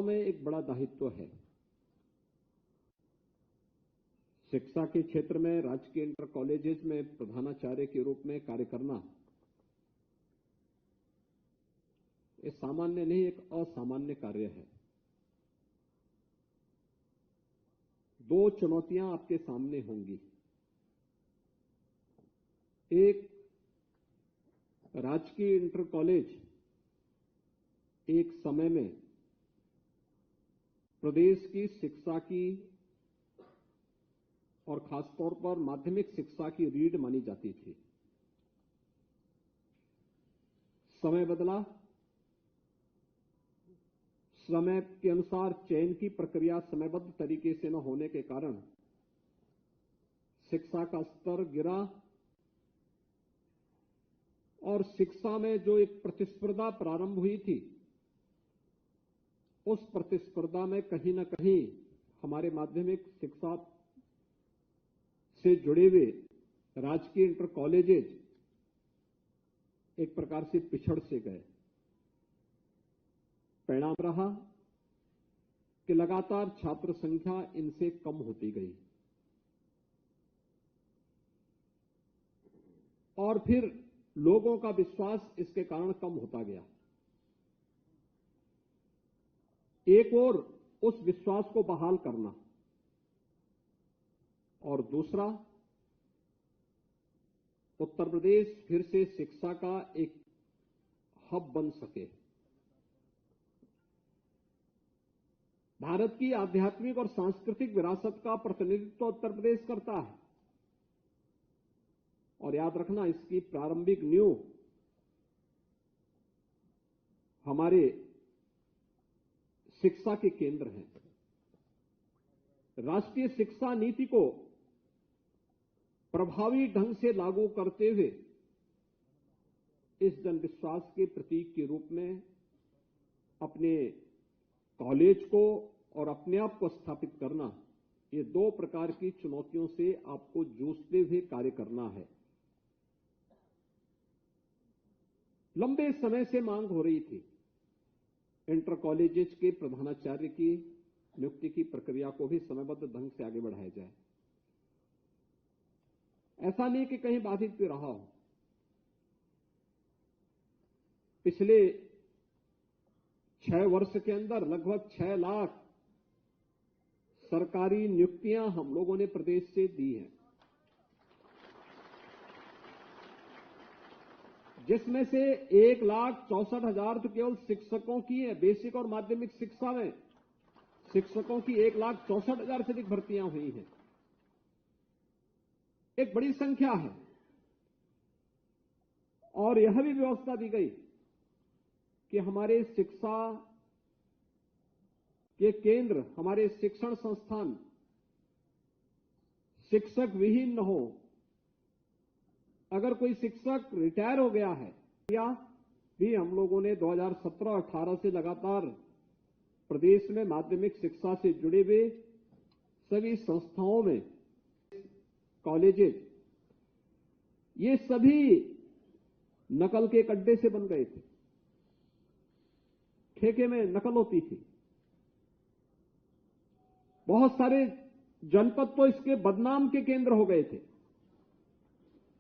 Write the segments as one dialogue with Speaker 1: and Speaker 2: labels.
Speaker 1: में एक बड़ा दायित्व है। शिक्षा के क्षेत्र में राजकीय इंटर कॉलेजेस में प्रधानाचार्य के रूप में कार्य करना ये सामान्य नहीं, एक असामान्य कार्य है। दो चुनौतियां आपके सामने होंगी। एक, राजकीय इंटर कॉलेज एक समय में प्रदेश की शिक्षा की और खासतौर पर माध्यमिक शिक्षा की रीढ़ मानी जाती थी। समय बदला, समय के अनुसार चयन की प्रक्रिया समयबद्ध तरीके से न होने के कारण शिक्षा का स्तर गिरा और शिक्षा में जो एक प्रतिस्पर्धा प्रारंभ हुई थी, उस प्रतिस्पर्धा में कहीं न कहीं हमारे माध्यमिक शिक्षा से जुड़े हुए राजकीय इंटर कॉलेजेस एक प्रकार से पिछड़ से गए। परिणाम रहा कि लगातार छात्र संख्या इनसे कम होती गई और फिर लोगों का विश्वास इसके कारण कम होता गया। एक ओर उस विश्वास को बहाल करना और दूसरा, उत्तर प्रदेश फिर से शिक्षा का एक हब बन सके। भारत की आध्यात्मिक और सांस्कृतिक विरासत का प्रतिनिधित्व उत्तर प्रदेश करता है और याद रखना, इसकी प्रारंभिक नींव हमारे शिक्षा के केंद्र हैं। राष्ट्रीय शिक्षा नीति को प्रभावी ढंग से लागू करते हुए इस जनविश्वास के प्रतीक के रूप में अपने कॉलेज को और अपने आप को स्थापित करना, ये दो प्रकार की चुनौतियों से आपको जूझते हुए कार्य करना है। लंबे समय से मांग हो रही थी इंटर कॉलेजेस के प्रधानाचार्य की नियुक्ति की प्रक्रिया को भी समयबद्ध ढंग से आगे बढ़ाया जाए। ऐसा नहीं कि कहीं बाधित भी रहा हो। पिछले 6 वर्ष के अंदर लगभग 6 लाख सरकारी नियुक्तियां हम लोगों ने प्रदेश से दी हैं, जिसमें से 1,64,000 तो केवल शिक्षकों की है। बेसिक और माध्यमिक शिक्षा में शिक्षकों की 1,64,000 से अधिक भर्तियां हुई हैं। एक बड़ी संख्या है और यह भी व्यवस्था दी गई कि हमारे शिक्षा के केंद्र, हमारे शिक्षण संस्थान शिक्षक विहीन न हो। अगर कोई शिक्षक रिटायर हो गया है या भी हम लोगों ने 2017-18 से लगातार प्रदेश में माध्यमिक शिक्षा से जुड़े हुए सभी संस्थाओं में कॉलेजेस, ये सभी नकल के अड्डे से बन गए थे। ठेके में नकल होती थी। बहुत सारे जनपद तो इसके बदनाम के केंद्र हो गए थे।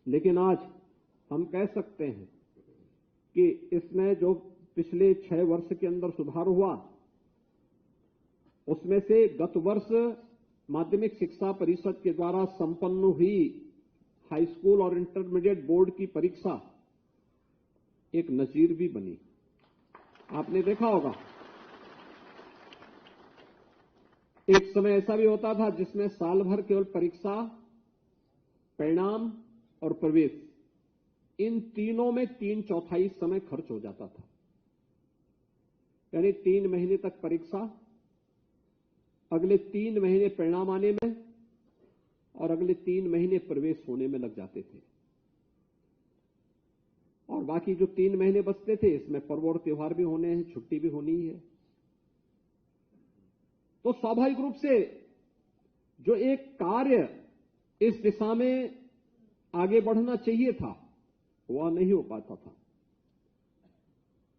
Speaker 1: लेकिन आज हम कह सकते हैं कि इसमें जो पिछले 6 वर्ष के अंदर सुधार हुआ, उसमें से गत वर्ष माध्यमिक शिक्षा परिषद के द्वारा संपन्न हुई हाई स्कूल और इंटरमीडिएट बोर्ड की परीक्षा एक नजीर भी बनी। आपने देखा होगा, एक समय ऐसा भी होता था जिसमें साल भर केवल परीक्षा, परिणाम और प्रवेश, इन तीनों में 3/4 समय खर्च हो जाता था। यानी 3 महीने तक परीक्षा, अगले 3 महीने परिणाम आने में और अगले 3 महीने प्रवेश होने में लग जाते थे। और बाकी जो 3 महीने बचते थे, इसमें पर्व और त्योहार भी होने हैं, छुट्टी भी होनी है। तो स्वाभाविक रूप से जो एक कार्य इस दिशा में आगे बढ़ना चाहिए था, वह नहीं हो पाता था।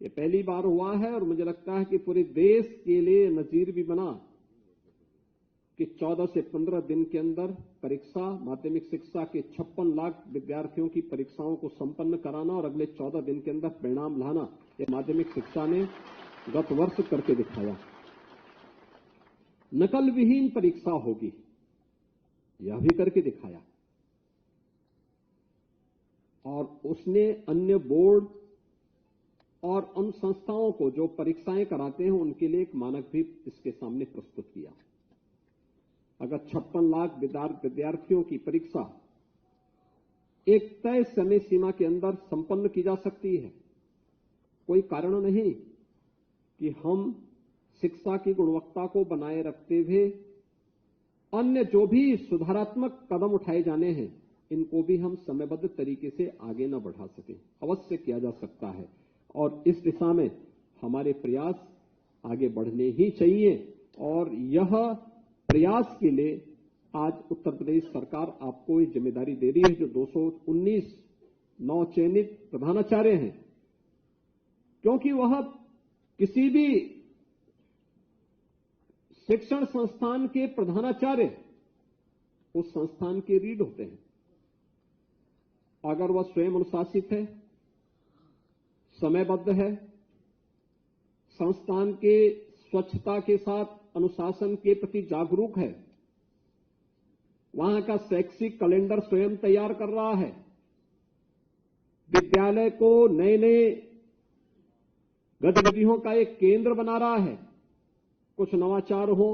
Speaker 1: ये पहली बार हुआ है और मुझे लगता है कि पूरे देश के लिए नजीर भी बना कि 14 से 15 दिन के अंदर परीक्षा, माध्यमिक शिक्षा के 56 लाख विद्यार्थियों की परीक्षाओं को संपन्न कराना और अगले 14 दिन के अंदर परिणाम लाना, ये माध्यमिक शिक्षा ने गत वर्ष करके दिखाया। नकल विहीन परीक्षा होगी, यह भी करके दिखाया। और उसने अन्य बोर्ड और उन संस्थाओं को जो परीक्षाएं कराते हैं उनके लिए एक मानक भी इसके सामने प्रस्तुत किया। अगर 56 लाख विद्यार्थियों की परीक्षा एक तय समय सीमा के अंदर संपन्न की जा सकती है, कोई कारण नहीं कि हम शिक्षा की गुणवत्ता को बनाए रखते हुए अन्य जो भी सुधारात्मक कदम उठाए जाने हैं इनको भी हम समयबद्ध तरीके से आगे न बढ़ा सकें। अवश्य किया जा सकता है और इस दिशा में हमारे प्रयास आगे बढ़ने ही चाहिए। और यह प्रयास के लिए आज उत्तर प्रदेश सरकार आपको ये जिम्मेदारी दे रही है। जो 219 नवचयनित प्रधानाचार्य हैं, क्योंकि वह किसी भी शिक्षण संस्थान के प्रधानाचार्य उस संस्थान के रीढ़ होते हैं। अगर वह स्वयं अनुशासित है, समयबद्ध है, संस्थान के स्वच्छता के साथ अनुशासन के प्रति जागरूक है, वहां का शैक्षिक कैलेंडर स्वयं तैयार कर रहा है, विद्यालय को नए नए गतिविधियों का एक केंद्र बना रहा है, कुछ नवाचार हो,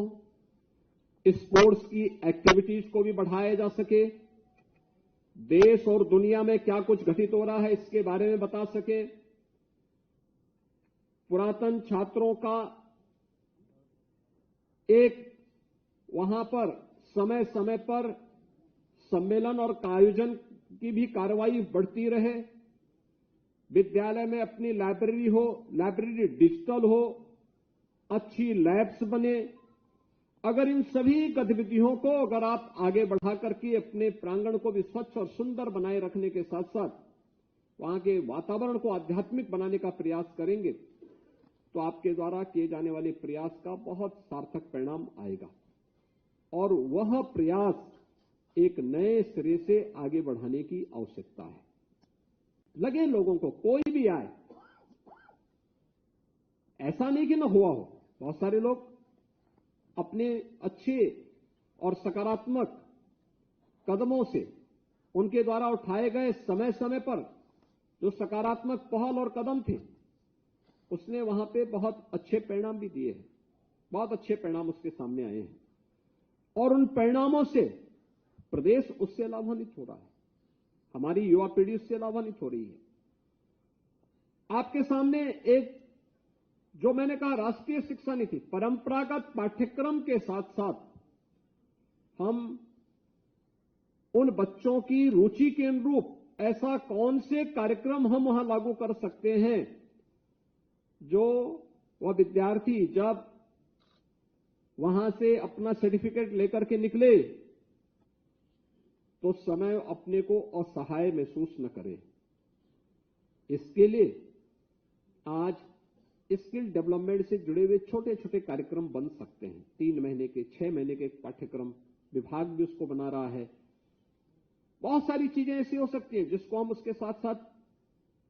Speaker 1: स्पोर्ट्स की एक्टिविटीज को भी बढ़ाया जा सके, देश और दुनिया में क्या कुछ घटित हो रहा है इसके बारे में बता सके, पुरातन छात्रों का एक वहां पर समय समय पर सम्मेलन और आयोजन की भी कार्रवाई बढ़ती रहे, विद्यालय में अपनी लाइब्रेरी हो, लाइब्रेरी डिजिटल हो, अच्छी लैब्स बने। अगर इन सभी गतिविधियों को अगर आप आगे बढ़ा करके अपने प्रांगण को भी स्वच्छ और सुंदर बनाए रखने के साथ साथ वहां के वातावरण को आध्यात्मिक बनाने का प्रयास करेंगे तो आपके द्वारा किए जाने वाले प्रयास का बहुत सार्थक परिणाम आएगा और वह प्रयास एक नए सिरे से आगे बढ़ाने की आवश्यकता है। लगे लोगों को, कोई भी आए, ऐसा नहीं कि न हुआ हो। बहुत सारे लोग अपने अच्छे और सकारात्मक कदमों से उनके द्वारा उठाए गए समय समय पर जो सकारात्मक पहल और कदम थे उसने वहां पे बहुत अच्छे परिणाम भी दिए हैं, बहुत अच्छे परिणाम उसके सामने आए हैं और उन परिणामों से प्रदेश उससे लाभान्वित हो रहा है, हमारी युवा पीढ़ी उससे लाभान्वित हो रही है। आपके सामने एक जो मैंने कहा राष्ट्रीय शिक्षा नीति, परंपरागत पाठ्यक्रम के साथ साथ हम उन बच्चों की रुचि के अनुरूप ऐसा कौन से कार्यक्रम हम वहां लागू कर सकते हैं जो वह विद्यार्थी जब वहां से अपना सर्टिफिकेट लेकर के निकले तो समय अपने को असहाय महसूस न करे। इसके लिए आज स्किल डेवलपमेंट से जुड़े हुए छोटे छोटे कार्यक्रम बन सकते हैं। 3 महीने के, 6 महीने के पाठ्यक्रम विभाग भी उसको बना रहा है। बहुत सारी चीजें ऐसी हो सकती हैं जिसको हम उसके साथ साथ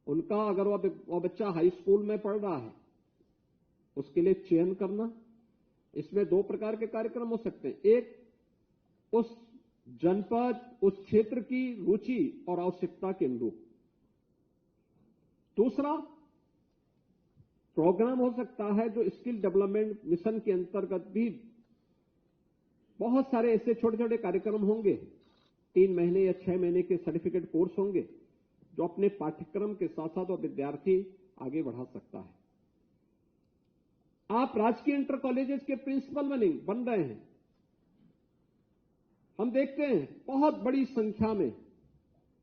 Speaker 1: उनका अगर वह बच्चा हाई स्कूल में पढ़ रहा है उसके लिए चयन करना, इसमें 2 प्रकार के कार्यक्रम हो सकते हैं। एक, उस जनपद, उस क्षेत्र की रुचि और आवश्यकता के अनुरूप। दूसरा प्रोग्राम हो सकता है जो स्किल डेवलपमेंट मिशन के अंतर्गत भी बहुत सारे ऐसे छोटे छोटे कार्यक्रम होंगे, 3 महीने या 6 महीने के सर्टिफिकेट कोर्स होंगे जो अपने पाठ्यक्रम के साथ साथ और विद्यार्थी आगे बढ़ा सकता है। आप राजकीय इंटर कॉलेजेस के प्रिंसिपल बन रहे हैं। हम देखते हैं बहुत बड़ी संख्या में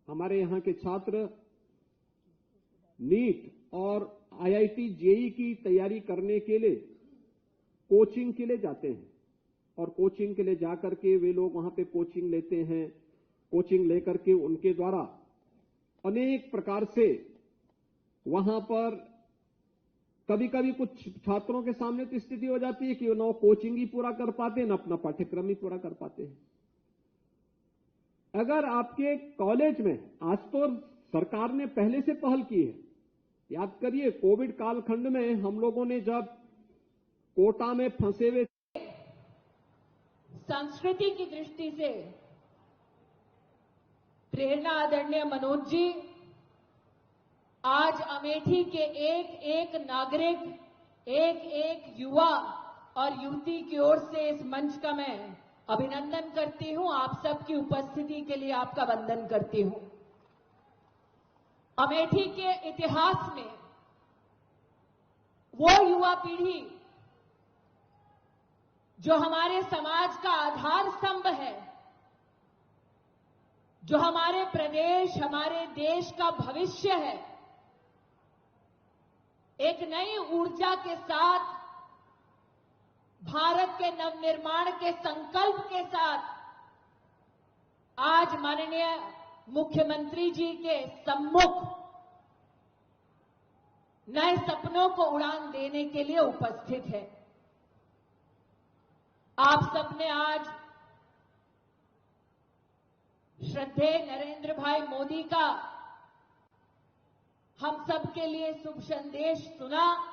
Speaker 1: हमारे यहां के छात्र नीट और आईआईटी जेईई की तैयारी करने के लिए कोचिंग के लिए जाते हैं और कोचिंग के लिए जाकर के वे लोग वहां पे कोचिंग लेते हैं। कोचिंग लेकर के उनके द्वारा अनेक प्रकार से वहां पर कभी कभी कुछ छात्रों के सामने तो स्थिति हो जाती है कि वो न कोचिंग ही पूरा कर पाते न अपना पाठ्यक्रम ही पूरा कर पाते हैं। अगर आपके कॉलेज में, आज तो सरकार ने पहले से पहल की है, याद करिए कोविड कालखंड में हम लोगों ने जब कोटा में फंसे हुए
Speaker 2: संस्कृति की दृष्टि से प्रेरणा आदरणीय मनोज जी, आज अमेठी के एक एक नागरिक, एक एक युवा और युवती की ओर से इस मंच का मैं अभिनंदन करती हूं। आप सबकी उपस्थिति के लिए आपका वंदन करती हूं। अमेठी के इतिहास में वो युवा पीढ़ी जो हमारे समाज का आधार स्तंभ है, जो हमारे प्रदेश, हमारे देश का भविष्य है, एक नई ऊर्जा के साथ, भारत के नवनिर्माण के संकल्प के साथ आज माननीय मुख्यमंत्री जी के सम्मुख नए सपनों को उड़ान देने के लिए उपस्थित है। आप सबने आज श्रद्धेय नरेंद्र भाई मोदी का हम सब के लिए शुभ संदेश सुना।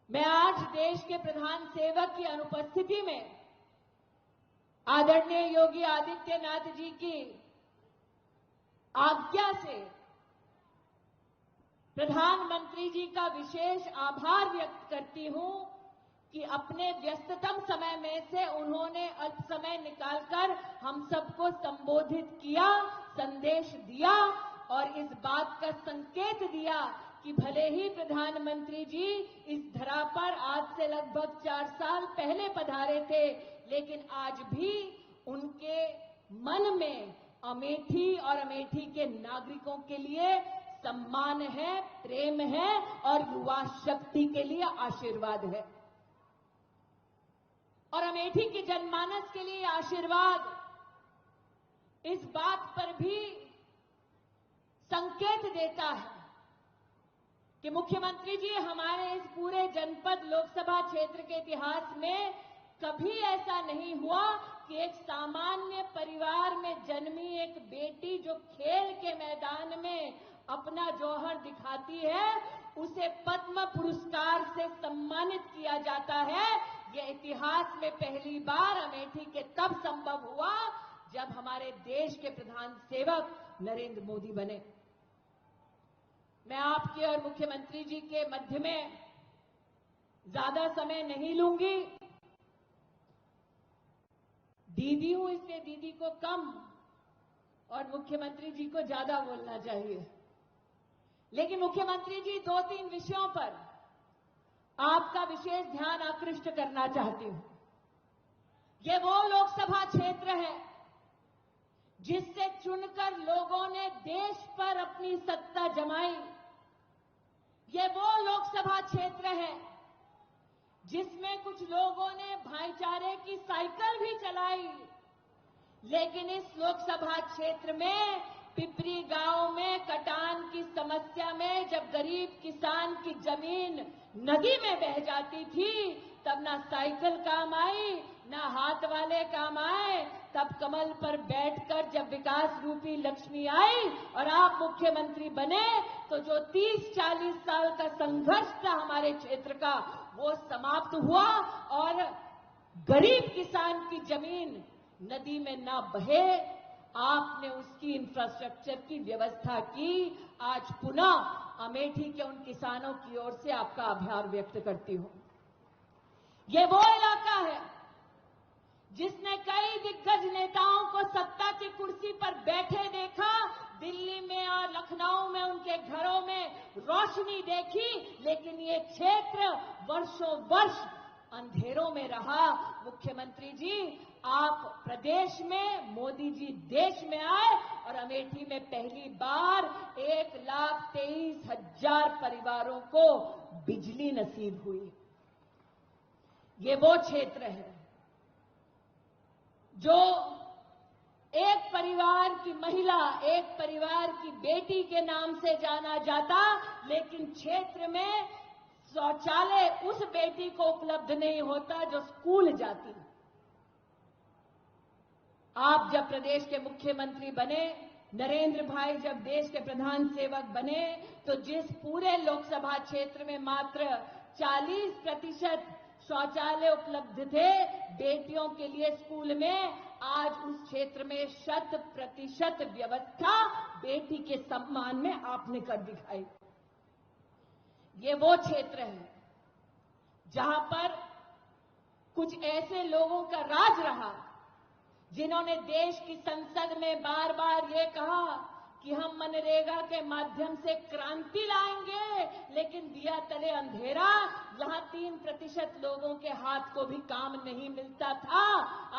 Speaker 2: मैं आज देश के प्रधान सेवक की अनुपस्थिति में आदरणीय योगी आदित्यनाथ जी की आज्ञा से प्रधानमंत्री जी का विशेष आभार व्यक्त करती हूं कि अपने व्यस्ततम समय में से उन्होंने अल्प समय निकालकर हम सबको संबोधित किया, संदेश दिया और इस बात का संकेत दिया कि भले ही प्रधानमंत्री जी इस धरा पर आज से लगभग 4 साल पहले पधारे थे, लेकिन आज भी उनके मन में अमेठी और अमेठी के नागरिकों के लिए सम्मान है, प्रेम है और युवा शक्ति के लिए आशीर्वाद है। और अमेठी के जनमानस के लिए आशीर्वाद इस बात पर भी संकेत देता है कि मुख्यमंत्री जी, हमारे इस पूरे जनपद लोकसभा क्षेत्र के इतिहास में कभी ऐसा नहीं हुआ कि एक सामान्य परिवार में जन्मी एक बेटी जो खेल के मैदान में अपना जौहर दिखाती है, उसे पद्म पुरस्कार से सम्मानित किया जाता है। यह इतिहास में पहली बार अमेठी के तब संभव हुआ जब हमारे देश के प्रधान सेवक नरेंद्र मोदी बने। मैं आपके और मुख्यमंत्री जी के मध्य में ज्यादा समय नहीं लूंगी। दीदी हूं, इसलिए दीदी को कम और मुख्यमंत्री जी को ज्यादा बोलना चाहिए। लेकिन मुख्यमंत्री जी, 2-3 विषयों पर आपका विशेष ध्यान आकृष्ट करना चाहती हूं। ये वो लोकसभा क्षेत्र है जिससे चुनकर लोगों ने देश पर अपनी सत्ता जमाई। ये वो लोकसभा क्षेत्र है जिसमें कुछ लोगों ने भाईचारे की साइकिल भी चलाई। लेकिन इस लोकसभा क्षेत्र में पिपरी गांव में कटान की समस्या में जब गरीब किसान की जमीन नदी में बह जाती थी, तब ना साइकिल काम आई, ना हाथ वाले काम आए। तब कमल पर बैठकर जब विकास रूपी लक्ष्मी आई और आप मुख्यमंत्री बने, तो जो 30-40 साल का संघर्ष था हमारे क्षेत्र का, वो समाप्त हुआ और गरीब किसान की जमीन नदी में ना बहे, आपने उसकी इंफ्रास्ट्रक्चर की व्यवस्था की। आज पुनः अमेठी के उन किसानों की ओर से आपका आभार व्यक्त करती हूं। ये वो इलाका है जिसने कई दिग्गज नेताओं को सत्ता की कुर्सी पर बैठे देखा, दिल्ली में और लखनऊ में उनके घरों में रोशनी देखी, लेकिन ये क्षेत्र वर्षों वर्ष अंधेरों में रहा। मुख्यमंत्री जी, आप प्रदेश में, मोदी जी देश में आए और अमेठी में पहली बार 1,23,000 परिवारों को बिजली नसीब हुई। ये वो क्षेत्र है जो एक परिवार की महिला, एक परिवार की बेटी के नाम से जाना जाता, लेकिन क्षेत्र में शौचालय उस बेटी को उपलब्ध नहीं होता जो स्कूल जाती। आप जब प्रदेश के मुख्यमंत्री बने, नरेंद्र भाई जब देश के प्रधान सेवक बने, तो जिस पूरे लोकसभा क्षेत्र में मात्र 40% शौचालय उपलब्ध थे बेटियों के लिए स्कूल में, आज उस क्षेत्र में 100% व्यवस्था बेटी के सम्मान में आपने कर दिखाई। ये वो क्षेत्र है जहां पर कुछ ऐसे लोगों का राज रहा जिन्होंने देश की संसद में बार बार ये कहा कि हम मनरेगा के माध्यम से क्रांति लाएंगे, लेकिन दिया तले अंधेरा। जहां 3% लोगों के हाथ को भी काम नहीं मिलता था,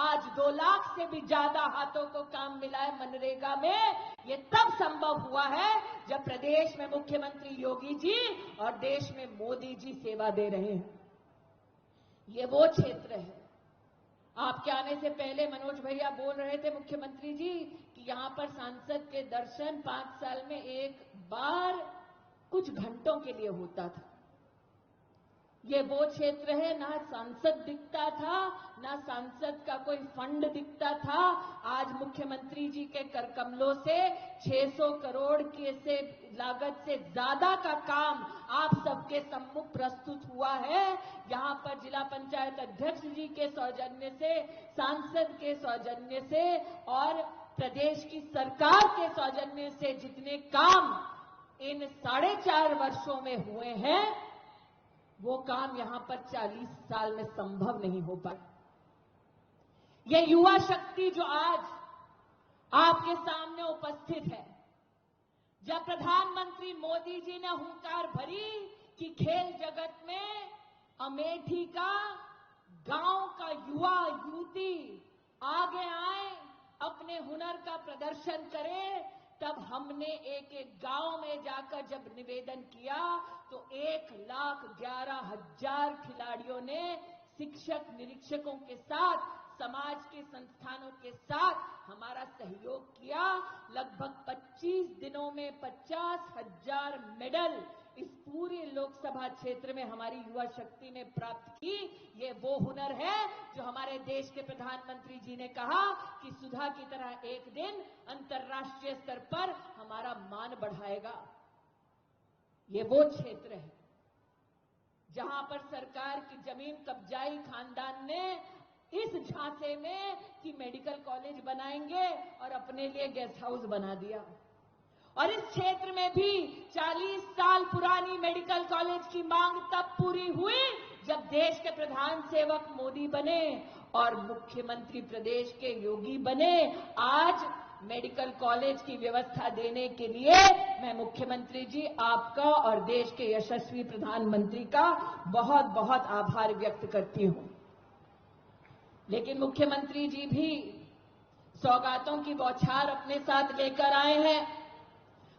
Speaker 2: आज 2 लाख से भी ज्यादा हाथों को काम मिला है मनरेगा में। ये तब संभव हुआ है जब प्रदेश में मुख्यमंत्री योगी जी और देश में मोदी जी सेवा दे रहे हैं। ये वो क्षेत्र है। आपके आने से पहले मनोज भैया बोल रहे थे मुख्यमंत्री जी कि यहां पर सांसद के दर्शन 5 साल में एक बार कुछ घंटों के लिए होता था। ये वो क्षेत्र है, ना सांसद दिखता था, ना सांसद का कोई फंड दिखता था। आज मुख्यमंत्री जी के करकमलों से 600 करोड़ के से लागत से ज्यादा का काम आप सबके सम्मुख प्रस्तुत हुआ है। यहां पर जिला पंचायत अध्यक्ष जी के सौजन्य से, सांसद के सौजन्य से और प्रदेश की सरकार के सौजन्य से जितने काम इन 4.5 वर्षों में हुए हैं, वो काम यहां पर 40 साल में संभव नहीं हो पाया। ये युवा शक्ति जो आज आपके सामने उपस्थित है, जब प्रधानमंत्री मोदी जी ने हुंकार भरी कि खेल जगत में अमेठी का, गांव का युवा युवती आगे आए, अपने हुनर का प्रदर्शन करें, तब हमने एक गांव में जाकर जब निवेदन किया तो 1,11,000 खिलाड़ियों ने शिक्षक निरीक्षकों के साथ, समाज के संस्थानों के साथ हमारा सहयोग किया। लगभग 25 दिनों में 50,000 मेडल इस पूरे लोकसभा क्षेत्र में हमारी युवा शक्ति ने प्राप्त की। ये वो हुनर है जो हमारे देश के प्रधानमंत्री जी ने कहा कि सुधा की तरह एक दिन अंतर्राष्ट्रीय स्तर पर हमारा मान बढ़ाएगा। ये वो क्षेत्र है जहां पर सरकार की जमीन कब्जाई खानदान ने इस झांसे में कि मेडिकल कॉलेज बनाएंगे और अपने लिए गेस्ट हाउस बना दिया। और इस क्षेत्र में भी 40 साल पुरानी मेडिकल कॉलेज की मांग तब पूरी हुई जब देश के प्रधान सेवक मोदी बने और मुख्यमंत्री प्रदेश के योगी बने। आज मेडिकल कॉलेज की व्यवस्था देने के लिए मैं मुख्यमंत्री जी आपका और देश के यशस्वी प्रधानमंत्री का बहुत बहुत आभार व्यक्त करती हूं। लेकिन मुख्यमंत्री जी भी सौगातों की बौछार अपने साथ लेकर आए हैं।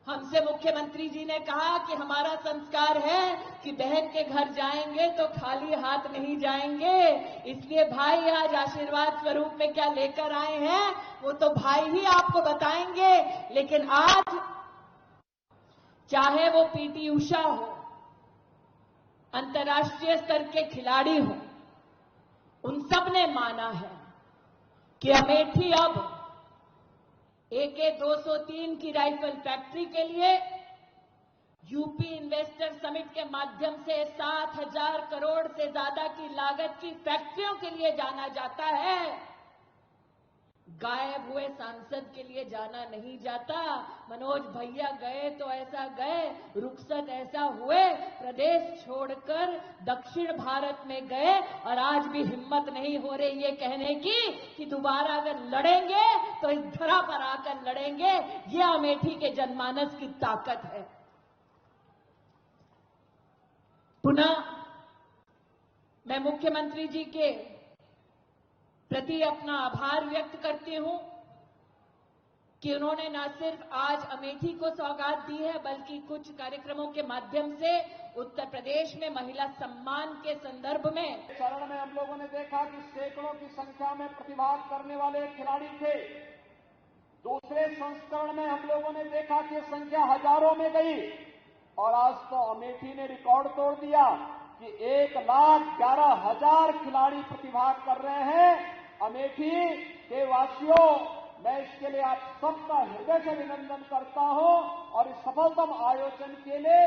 Speaker 2: हमसे मुख्यमंत्री जी ने कहा कि हमारा संस्कार है कि बहन के घर जाएंगे तो खाली हाथ नहीं जाएंगे, इसलिए भाई आज आशीर्वाद स्वरूप में क्या लेकर आए हैं वो तो भाई ही आपको बताएंगे। लेकिन आज चाहे वो पीटी उषा हो, अंतर्राष्ट्रीय स्तर के खिलाड़ी हो, उन सब ने माना है कि अमेठी अब AK-203 की राइफल फैक्ट्री के लिए यूपी इन्वेस्टर समिट के माध्यम से 7,000 करोड़ से ज्यादा की लागत की फैक्ट्रियों के लिए जाना जाता है। गायब हुए सांसद के लिए जाना नहीं जाता। मनोज भैया गए तो ऐसा गए, रुखसत ऐसा हुए, प्रदेश छोड़कर दक्षिण भारत में गए और आज भी हिम्मत नहीं हो रही ये कहने की कि दोबारा अगर लड़ेंगे तो इस धरा पर आकर लड़ेंगे। ये अमेठी के जनमानस की ताकत है। पुनः मैं मुख्यमंत्री जी के प्रति अपना आभार व्यक्त करती हूं कि उन्होंने न सिर्फ आज अमेठी को सौगात दी है, बल्कि कुछ कार्यक्रमों के माध्यम से उत्तर प्रदेश में महिला सम्मान के संदर्भ में
Speaker 1: चरण में हम लोगों ने देखा कि सैकड़ों की संख्या में प्रतिभाग करने वाले खिलाड़ी थे। दूसरे संस्करण में हम लोगों ने देखा कि संख्या हजारों में गई और आज तो अमेठी ने रिकॉर्ड तोड़ दिया कि 1,11,000 खिलाड़ी प्रतिभाग कर रहे हैं। अमेठी के वासियों, मैं इसके लिए आप सबका हृदय से अभिनंदन करता हूं और इस सफलतम आयोजन के लिए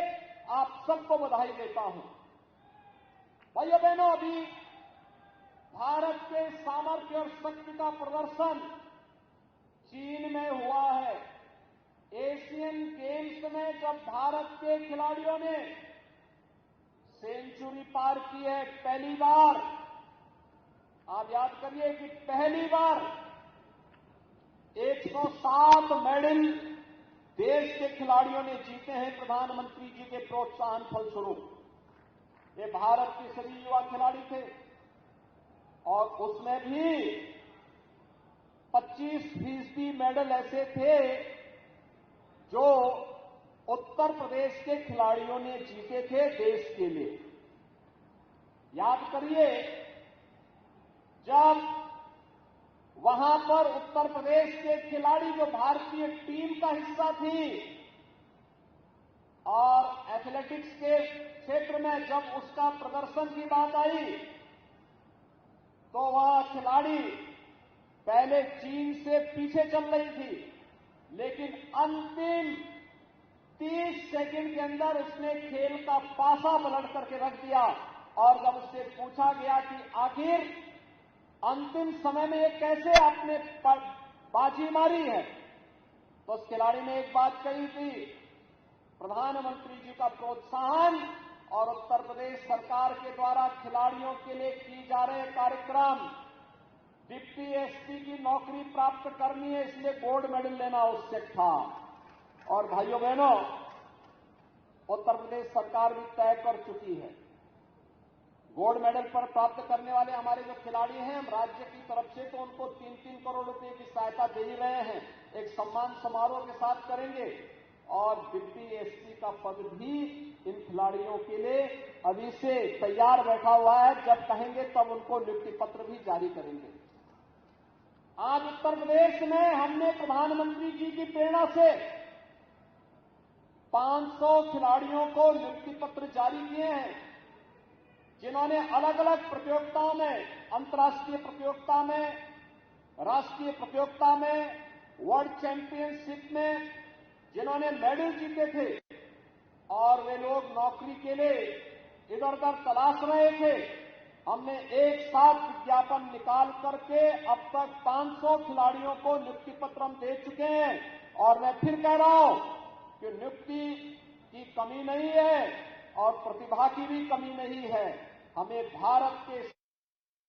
Speaker 1: आप सबको बधाई देता हूं। भाइयों बहनों, अभी भारत के सामर्थ्य और शक्ति का प्रदर्शन चीन में हुआ है। एशियन गेम्स में जब भारत के खिलाड़ियों ने सेंचुरी पार की है, पहली बार, आप याद करिए कि पहली बार 107 मेडल देश के खिलाड़ियों ने जीते हैं प्रधानमंत्री जी के प्रोत्साहन फलस्वरूप। ये भारत के सभी युवा खिलाड़ी थे और उसमें भी 25% मेडल ऐसे थे जो उत्तर प्रदेश के खिलाड़ियों ने जीते थे देश के लिए। याद करिए, जब वहां पर उत्तर प्रदेश के खिलाड़ी जो भारतीय टीम का हिस्सा थी और एथलेटिक्स के क्षेत्र में जब उसका प्रदर्शन की बात आई तो वह खिलाड़ी पहले चीन से पीछे चल रही थी, लेकिन अंतिम 30 सेकंड के अंदर उसने खेल का पासा पलट करके रख दिया। और जब उससे पूछा गया कि आखिर अंतिम समय में ये कैसे आपने बाजी मारी है, तो उस खिलाड़ी ने एक बात कही थी, प्रधानमंत्री जी का प्रोत्साहन और उत्तर प्रदेश सरकार के द्वारा खिलाड़ियों के लिए किए जा रहे कार्यक्रम, डिप्टी एसपी की नौकरी प्राप्त करनी है, इसलिए गोल्ड मेडल लेना आवश्यक था। और भाइयों बहनों, उत्तर प्रदेश सरकार भी तय कर चुकी है। गोल्ड मेडल पर प्राप्त करने वाले हमारे जो खिलाड़ी हैं, हम राज्य की तरफ से तो उनको 3-3 करोड़ रुपए की सहायता दे ही रहे हैं। एक सम्मान समारोह के साथ करेंगे और डिप्टी एसपी का पद भी इन खिलाड़ियों के लिए अभी से तैयार बैठा हुआ है। जब कहेंगे तब उनको नियुक्ति पत्र भी जारी करेंगे। आज उत्तर प्रदेश में हमने प्रधानमंत्री जी की प्रेरणा से 500 खिलाड़ियों को नियुक्ति पत्र जारी किए हैं, जिन्होंने अलग अलग प्रतियोगिताओं में, अंतर्राष्ट्रीय प्रतियोगिता में, राष्ट्रीय प्रतियोगिता में, वर्ल्ड चैंपियनशिप में जिन्होंने मेडल जीते थे और वे लोग नौकरी के लिए इधर उधर तलाश रहे थे। हमने एक साथ विज्ञापन निकाल करके अब तक 500 खिलाड़ियों को नियुक्ति पत्र हम दे चुके हैं। और मैं फिर कह रहा हूं कि नियुक्ति की कमी नहीं है और प्रतिभा की भी कमी नहीं है। हमें भारत के